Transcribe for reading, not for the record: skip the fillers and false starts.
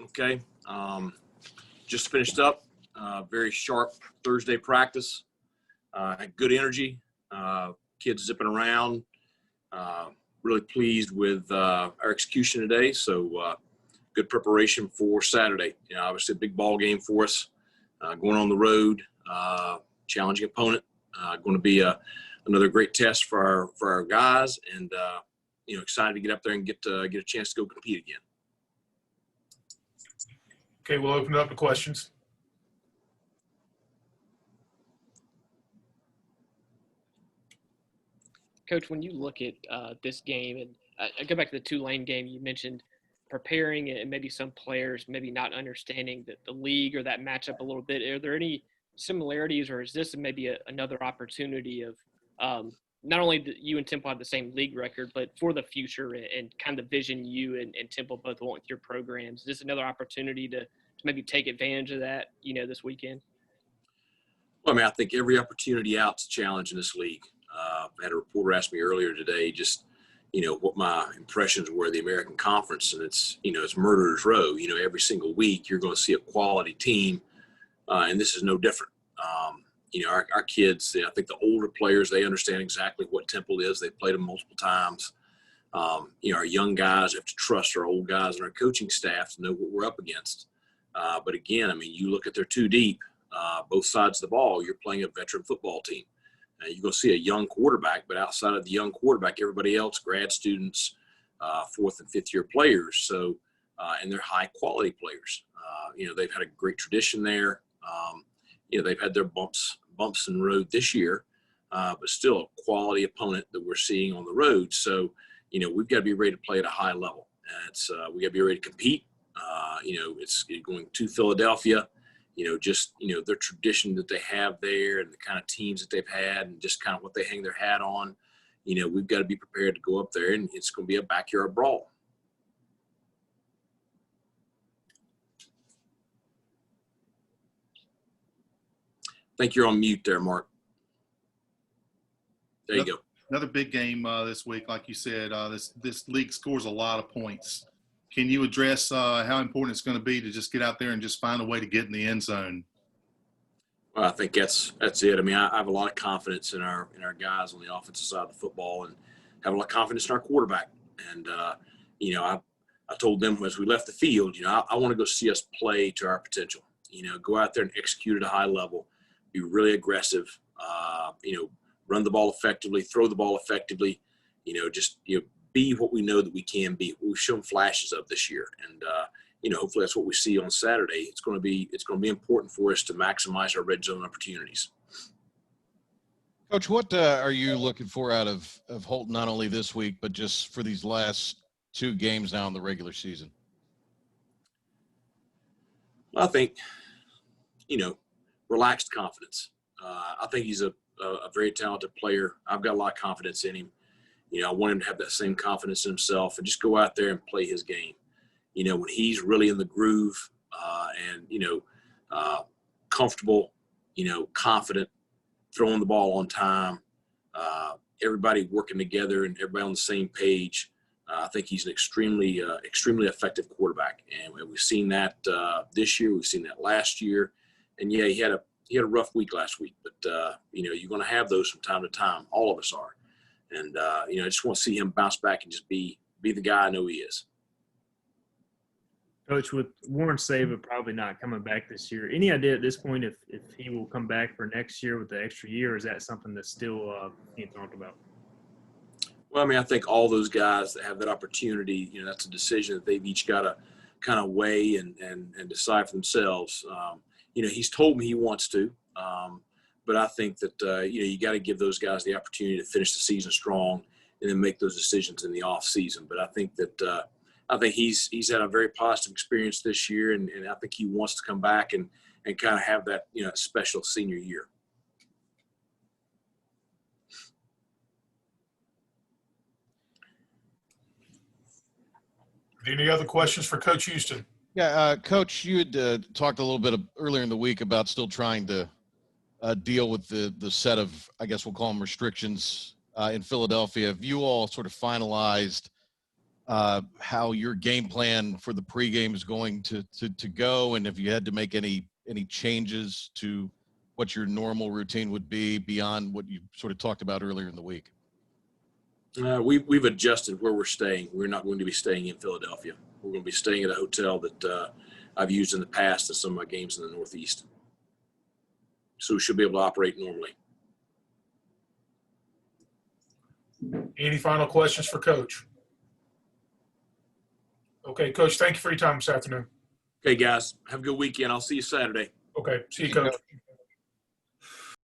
Okay. Just finished up. Very sharp Thursday practice. Had good energy. Kids zipping around. Really pleased with our execution today. So good preparation for Saturday. Obviously a big ball game for us. Going on the road, challenging opponent. Going to be another great test for our guys, and excited to get up there and get a chance to go compete again. Okay, we'll open it up to questions. Coach, when you look at this game, and I go back to the Tulane game, you mentioned preparing and maybe some players maybe not understanding the league or that matchup a little bit. Are there any similarities, or is this maybe another opportunity of not only you and Temple have the same league record, but for the future and kind of the vision you and Temple both want with your programs? Is this another opportunity to maybe take advantage of that, this weekend? Well, I think every opportunity out to challenge in this league. I had a reporter ask me earlier today just, what my impressions were of the American Conference, and it's murderer's row. Every single week you're going to see a quality team, and this is no different. Our kids, I think the older players, they understand exactly what Temple is. They've played them multiple times. Our young guys have to trust our old guys and our coaching staff to know what we're up against. But again, you look at their two deep, both sides of the ball, you're playing a veteran football team. You're going to see a young quarterback, but outside of the young quarterback, everybody else, grad students, fourth and fifth year players. So, and they're high quality players. They've had a great tradition there. They've had their bumps in the road this year, but still a quality opponent that we're seeing on the road. So, we've got to be ready to play at a high level. We got to be ready to compete. It's going to Philadelphia. Their tradition that they have there and the kind of teams that they've had and just kind of what they hang their hat on. We've got to be prepared to go up there, and it's going to be a backyard brawl. I think you're on mute there, Mark. There you go. Another big game this week, like you said. This league scores a lot of points. Can you address how important it's going to be to just get out there and just find a way to get in the end zone? Well, I think that's it. I have a lot of confidence in our guys on the offensive side of the football, and have a lot of confidence in our quarterback. And I told them as we left the field, I want to go see us play to our potential. Go out there and execute at a high level, be really aggressive. Run the ball effectively, throw the ball effectively. Be what we know that we can be. We've shown flashes of this year, and hopefully that's what we see on Saturday. It's going to be important for us to maximize our red zone opportunities. Coach, what are you looking for out of Holton, not only this week but just for these last two games now in the regular season? I think relaxed confidence. I think he's a very talented player. I've got a lot of confidence in him. I want him to have that same confidence in himself and just go out there and play his game. When he's really in the groove and comfortable, confident, throwing the ball on time, everybody working together and everybody on the same page, I think he's an extremely effective quarterback. And we've seen that this year. We've seen that last year. And, yeah, he had a rough week last week. But, you're going to have those from time to time. All of us are. And, I just want to see him bounce back and just be the guy I know he is. Coach, with Warren Sava probably not coming back this year, any idea at this point if he will come back for next year with the extra year, or is that something that's still being talked about? Well, I think all those guys that have that opportunity, that's a decision that they've each got to kind of weigh and decide for themselves. He's told me he wants to. But I think that, you got to give those guys the opportunity to finish the season strong and then make those decisions in the off season. But I think that he's had a very positive experience this year, and I think he wants to come back and kind of have that, special senior year. Any other questions for Coach Houston? Yeah, Coach, you had talked a little bit earlier in the week about still trying to deal with the set of, I guess we'll call them restrictions in Philadelphia. Have you all sort of finalized how your game plan for the pregame is going to go, and if you had to make any changes to what your normal routine would be beyond what you sort of talked about earlier in the week. We've adjusted where we're staying. We're not going to be staying in Philadelphia. We're going to be staying at a hotel that I've used in the past in some of my games in the Northeast. So we should be able to operate normally. Any final questions for Coach? Okay, Coach, thank you for your time this afternoon. Okay, guys, have a good weekend. I'll see you Saturday. Okay, see you, Thank you, Coach.